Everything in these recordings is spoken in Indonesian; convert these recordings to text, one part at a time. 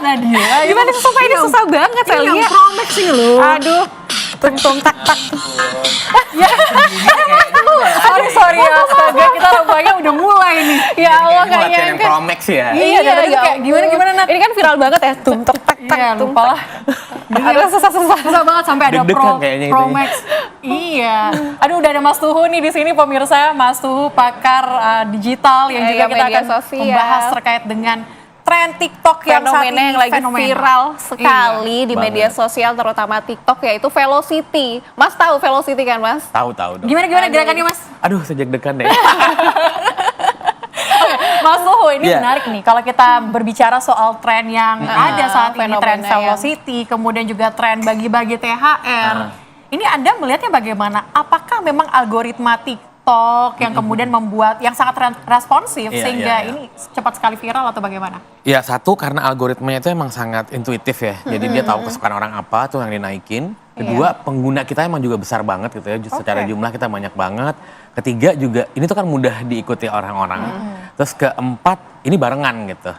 Nadila. Gimana sih, sumpah ini susah banget saya Ini yang lihat. Promax ini loh. Aduh, tung tak tak. Sorry ya, astaga kita rupanya udah mulai nih. Ya Allah, Kayaknya gak latihan yang nyangka. Promax ya. Iya, dari tadi kayak gimana, Nat? Ini kan viral banget ya, tung tak tak tak. Iya, tung, lupa lah. Aduh, susah-susah. Susah banget sampai ada Deg-degan kayaknya Pro itu. Max. Iya. Aduh udah ada Mas Tuhu nih di sini pemirsa. Mas Tuhu pakar digital yang juga Iya, kita media akan sosial. membahas terkait dengan tren TikTok yang saat Fenomena ini yang lagi fenomenal. viral sekali di banget. media sosial terutama TikTok yaitu Velocity. Mas tahu Velocity kan, Mas? Tahu dong. Gimana gerakannya Mas? Aduh, sejak dekan deh. Mas Tuhu ini Iya. menarik nih kalau kita berbicara soal tren yang ada saat ini, tren fenomena yang- Velocity, kemudian juga tren bagi-bagi THR. Ini Anda melihatnya bagaimana? Apakah memang algoritma TikTok yang kemudian membuat yang sangat responsif Iya, sehingga iya, iya. ini cepat sekali viral atau bagaimana? Ya satu karena algoritmanya itu emang sangat intuitif ya. Jadi dia tahu kesukaan orang apa tuh yang dinaikin. Kedua pengguna kita emang juga besar banget gitu ya. Secara Oke. jumlah kita banyak banget. Ketiga juga ini tuh kan mudah diikuti orang-orang. Terus keempat ini barengan gitu.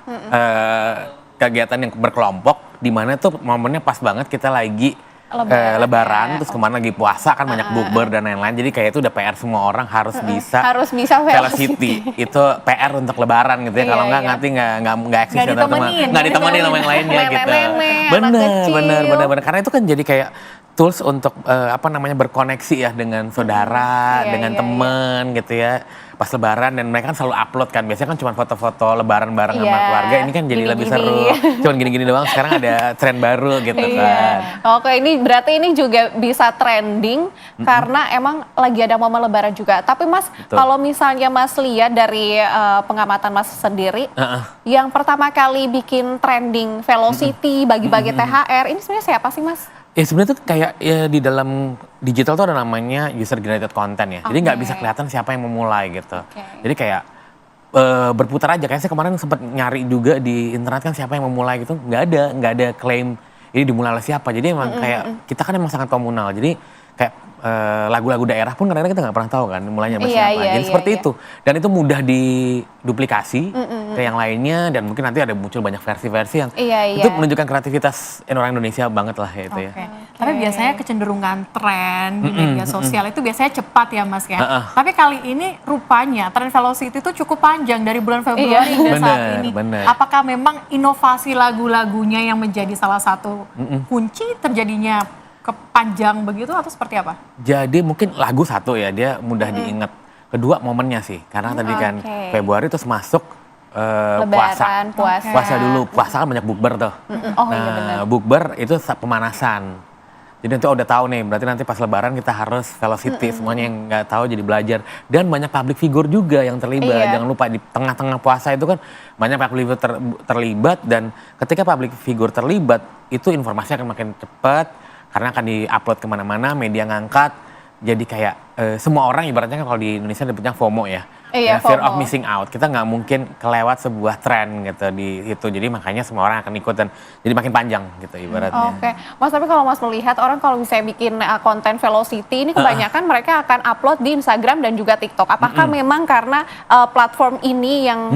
Kegiatan yang berkelompok di mana tuh momennya pas banget kita lagi Lebaran, terus kemana lagi puasa kan banyak bukber dan lain-lain. Jadi kayak itu udah PR semua orang harus bisa Harus bisa Velocity. Itu PR untuk Lebaran gitu ya. Iya, Kalau enggak iya. nanti enggak eksis Nggak ya, teman-teman. ditemenin, Nggak ditemenin sama yang lainnya gitu. Nenek-nenek, anak kecil. Bener. Karena itu kan jadi kayak tools untuk berkoneksi ya dengan saudara, Iya, dengan iya, temen gitu ya. Pas Lebaran dan mereka kan selalu upload kan. Biasanya kan cuma foto-foto Lebaran bareng sama Iya, keluarga. Ini kan jadi lebih seru. gini-gini. Cuman gini-gini doang. Sekarang ada tren baru gitu kan. Oke, ini berarti ini juga bisa trending karena emang lagi ada momen Lebaran juga. Tapi Mas, Betul. kalau misalnya Mas lihat dari pengamatan Mas sendiri, Heeh. yang pertama kali bikin trending Velocity, bagi-bagi THR, ini sebenarnya siapa sih Mas? Ya sebenarnya tuh kayak ya, di dalam digital tuh ada namanya user generated content ya. Jadi nggak Oke. bisa kelihatan siapa yang memulai gitu. Oke. Jadi kayak berputar aja. Kayaknya saya kemarin sempat nyari juga di internet kan siapa yang memulai gitu. Nggak ada klaim ini dimulai oleh siapa. Jadi emang kayak kita kan emang sangat komunal. Jadi kayak lagu-lagu daerah pun kadang-kadang kita nggak pernah tahu kan mulainya sama Iya, siapa. iya, Jadi iya, seperti iya. itu. Dan itu mudah diduplikasi ke yang lainnya dan mungkin nanti ada muncul banyak versi-versi yang Iya, itu iya. menunjukkan kreativitas orang Indonesia banget lah ya itu ya. Oke. Tapi biasanya kecenderungan tren di media sosial itu biasanya cepat ya Mas ya. Tapi kali ini rupanya tren Velocity itu cukup panjang dari bulan Februari hingga saat Bener, ini. bener. Apakah memang inovasi lagu-lagunya yang menjadi salah satu kunci terjadinya kepanjang begitu atau seperti apa? Jadi mungkin lagu satu ya dia mudah diingat. Kedua momennya sih karena tadi kan Oke. Februari terus masuk Lebaran, puasa. Puasa dulu, puasa kan banyak bukber tuh. Oh iya benar. Nah bukber itu pemanasan. Jadi nanti udah tahu nih, berarti nanti pas Lebaran kita harus Velocity. Semuanya yang nggak tahu jadi belajar. Dan banyak public figure juga yang terlibat. Iya. Jangan lupa di tengah-tengah puasa itu kan banyak public figure terlibat. Dan ketika public figure terlibat, itu informasi akan makin cepat. Karena akan di-upload kemana-mana, media ngangkat. Jadi kayak semua orang ibaratnya kan kalau di Indonesia disebutnya FOMO ya. Iya, Fear FOMO. of missing out. Kita nggak mungkin kelewat sebuah tren gitu di itu. Jadi makanya semua orang akan ikut dan jadi makin panjang gitu ibaratnya. Oke, Mas, tapi kalau Mas melihat orang kalau misalnya bikin konten Velocity ini kebanyakan mereka akan upload di Instagram dan juga TikTok. Apakah memang karena platform ini yang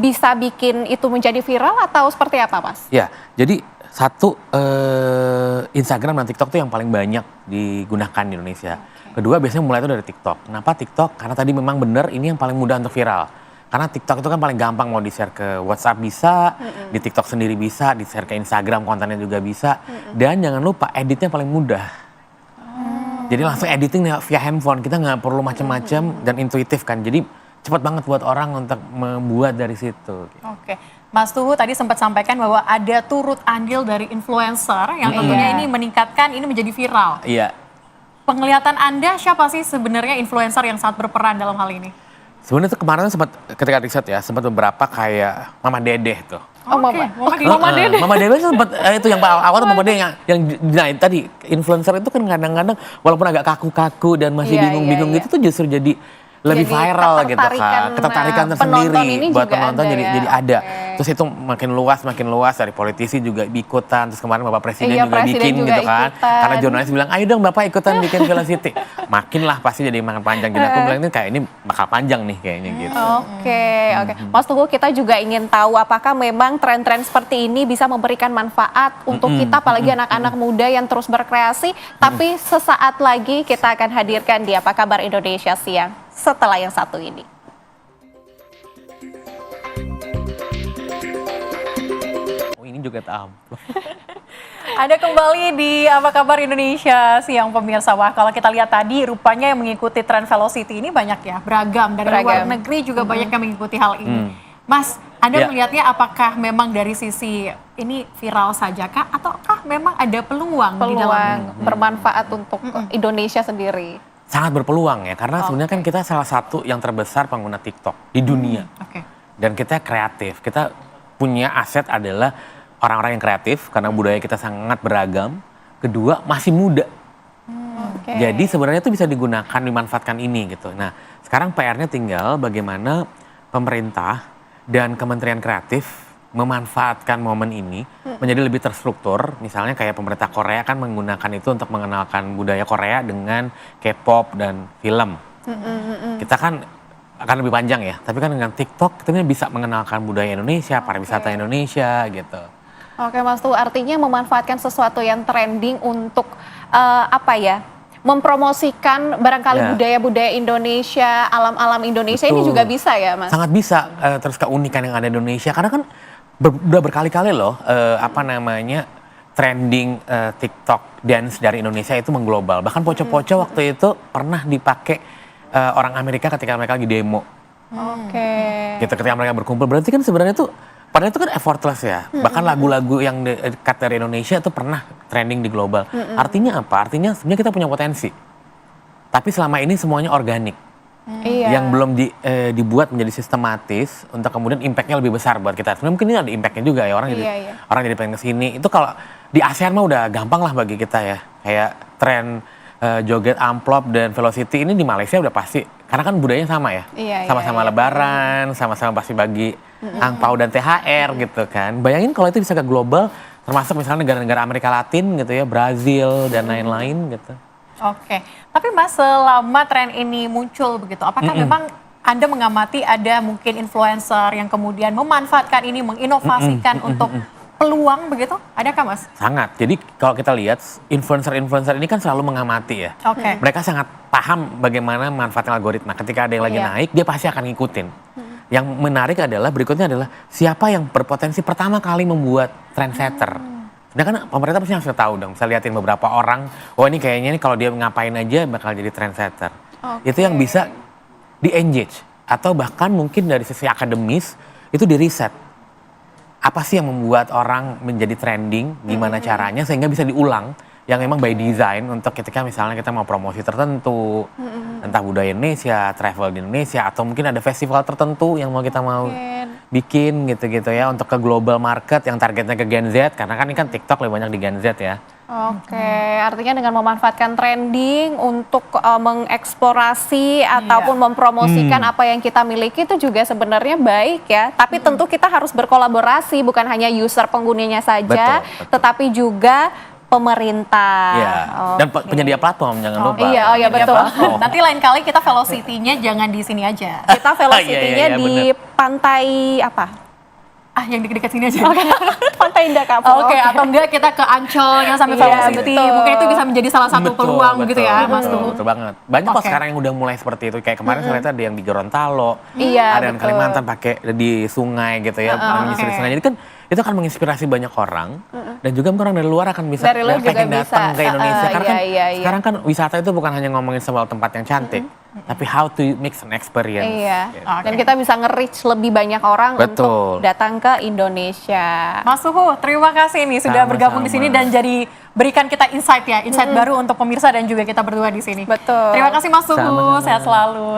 bisa bikin itu menjadi viral atau seperti apa, Mas? Ya, jadi satu Instagram dan TikTok tuh yang paling banyak digunakan di Indonesia. Kedua biasanya mulai itu dari TikTok. Kenapa TikTok? Karena tadi memang benar ini yang paling mudah untuk viral. Karena TikTok itu kan paling gampang mau di-share ke WhatsApp bisa, di TikTok sendiri bisa, di-share ke Instagram kontennya juga bisa. Dan jangan lupa editnya paling mudah. Jadi langsung editing via handphone, kita nggak perlu macam-macam dan intuitif kan. Jadi cepat banget buat orang untuk membuat dari situ. Oke, Mas Tuhu tadi sempat sampaikan bahwa ada turut andil dari influencer yang tentunya ini meningkatkan, ini menjadi viral. Iya. Penglihatan Anda siapa sih sebenarnya influencer yang sangat berperan dalam hal ini? Sebenarnya tuh kemarin sempat ketika riset ya, sempat beberapa kayak Mama Dedeh tuh. Oh, Oke, Mama Dede. Mama Dedeh sempat itu yang awal tuh Mama Dedeh yang nah, tadi influencer itu kan kadang-kadang walaupun agak kaku-kaku dan masih Iya, bingung-bingung iya, gitu tuh justru jadi lebih Jadi viral gitu ketertarikan, kan. Ketertarikan penonton tersendiri ini buat juga penonton ada jadi ya. ada. Oke. Terus itu makin luas dari politisi juga ikutan. Terus kemarin Bapak Presiden Iya, juga Presiden bikin juga gitu kan. ikutan. Karena jurnalis bilang, ayo dong Bapak ikutan bikin Velocity. Makin lah pasti jadi makin panjang. Jadi aku bilang ini kayak ini bakal panjang nih kayaknya gitu. Oke. Mas Teguh, kita juga ingin tahu apakah memang tren-tren seperti ini bisa memberikan manfaat untuk kita, apalagi anak-anak muda yang terus berkreasi. Tapi sesaat lagi kita akan hadirkan di Apa Kabar Indonesia Siang setelah yang satu ini. Oh, ini juga tahu. Ada kembali di Apa Kabar Indonesia Siang pemirsa. Wah, kalau kita lihat tadi rupanya yang mengikuti tren Velocity ini banyak ya, beragam. Dari luar negeri juga banyak yang mengikuti hal ini. Mas, Anda melihatnya apakah memang dari sisi ini viral saja kah? Ataukah memang ada peluang di dalamnya? Bermanfaat untuk Indonesia sendiri? Sangat berpeluang ya, karena sebenarnya kan kita salah satu yang terbesar pengguna TikTok di dunia. Dan kita kreatif, kita punya aset adalah orang-orang yang kreatif karena budaya kita sangat beragam. Kedua, masih muda. Jadi sebenarnya itu bisa digunakan, dimanfaatkan ini gitu. Nah, sekarang PR-nya tinggal bagaimana pemerintah dan Kementerian Kreatif memanfaatkan momen ini menjadi lebih terstruktur. Misalnya kayak pemerintah Korea kan menggunakan itu untuk mengenalkan budaya Korea dengan K-pop dan film. Kita kan akan lebih panjang ya, tapi kan dengan TikTok kita bisa mengenalkan budaya Indonesia, pariwisata Indonesia gitu. Oke Mas Teguh, artinya memanfaatkan sesuatu yang trending untuk mempromosikan barangkali budaya-budaya Indonesia, alam-alam Indonesia. Betul. Ini juga bisa ya Mas? Sangat bisa, terus keunikan yang ada di Indonesia, karena kan udah berkali-kali loh trending TikTok dance dari Indonesia itu mengglobal. Bahkan Poco-Poco waktu itu pernah dipakai orang Amerika ketika mereka lagi demo. Gitu, ketika mereka berkumpul, berarti kan sebenarnya tuh padahal itu kan effortless ya. Bahkan lagu-lagu yang dekat dari Indonesia itu pernah trending di global. Artinya apa? Artinya sebenarnya kita punya potensi. Tapi selama ini semuanya organik. Yang belum dibuat menjadi sistematis untuk kemudian impact-nya lebih besar buat kita. Sebenarnya mungkin ini ada impact-nya juga ya, orang jadi pengen kesini. Itu kalau di ASEAN mah udah gampang lah bagi kita ya. Kayak tren joget amplop dan Velocity ini di Malaysia udah pasti. Karena kan budayanya sama ya. Sama-sama lebaran, sama-sama pasti bagi angpau dan THR gitu kan. Bayangin kalau itu bisa ke global, termasuk misalnya negara-negara Amerika Latin gitu ya, Brazil dan lain-lain gitu. Tapi Mas, selama tren ini muncul begitu, apakah memang Anda mengamati ada mungkin influencer yang kemudian memanfaatkan ini, menginovasikan untuk peluang begitu? Adakah Mas? Sangat. Jadi kalau kita lihat influencer-influencer ini kan selalu mengamati ya. Mereka sangat paham bagaimana manfaatnya algoritma. Ketika ada yang lagi naik, dia pasti akan ngikutin. Yang menarik adalah berikutnya adalah siapa yang berpotensi pertama kali membuat trendsetter. Sedangkan pemerintah pasti harus tahu dong. Bisa liatin beberapa orang, oh ini kayaknya ini kalau dia ngapain aja bakal jadi trendsetter. Itu yang bisa di-engage. Atau bahkan mungkin dari sisi akademis itu di-riset. Apa sih yang membuat orang menjadi trending, gimana caranya sehingga bisa diulang. Yang memang by design untuk ketika misalnya kita mau promosi tertentu, entah budaya Indonesia, travel di Indonesia, atau mungkin ada festival tertentu yang kita mau bikin gitu-gitu ya, untuk ke global market yang targetnya ke Gen Z, karena kan ini kan TikTok lebih banyak di Gen Z ya. Artinya dengan memanfaatkan trending untuk mengeksplorasi ataupun mempromosikan apa yang kita miliki itu juga sebenarnya baik ya. Tapi tentu kita harus berkolaborasi, bukan hanya user penggunanya saja, betul. Tetapi juga pemerintah. Dan penyedia platform jangan lupa. Iya betul. Nanti lain kali kita Velocity-nya jangan di sini aja. Kita Velocity-nya di pantai apa? Yang dekat-dekat sini aja. Pantai Indah Kapuk. Atau enggak kita ke Ancol yang sampai Velocity. Mungkin itu bisa menjadi salah satu peluang gitu ya, Mas Teguh. Betul banget. Banyak kok sekarang yang udah mulai seperti itu. Kayak kemarin saya lihat ada yang di Gorontalo, ada yang Kalimantan pakai di sungai gitu ya, menyisir sungai. Jadi kan itu akan menginspirasi banyak orang dan juga orang dari luar akan bisa pengen datang ke Indonesia. Karena kan sekarang kan wisata itu bukan hanya ngomongin soal tempat yang cantik, tapi how to make an experience. Dan kita bisa nge-reach lebih banyak orang untuk datang ke Indonesia. Mas Suhu, terima kasih nih sudah bergabung di sini dan jadi berikan kita insight baru untuk pemirsa dan juga kita berdua di sini. Betul. Terima kasih Mas Suhu, sehat selalu.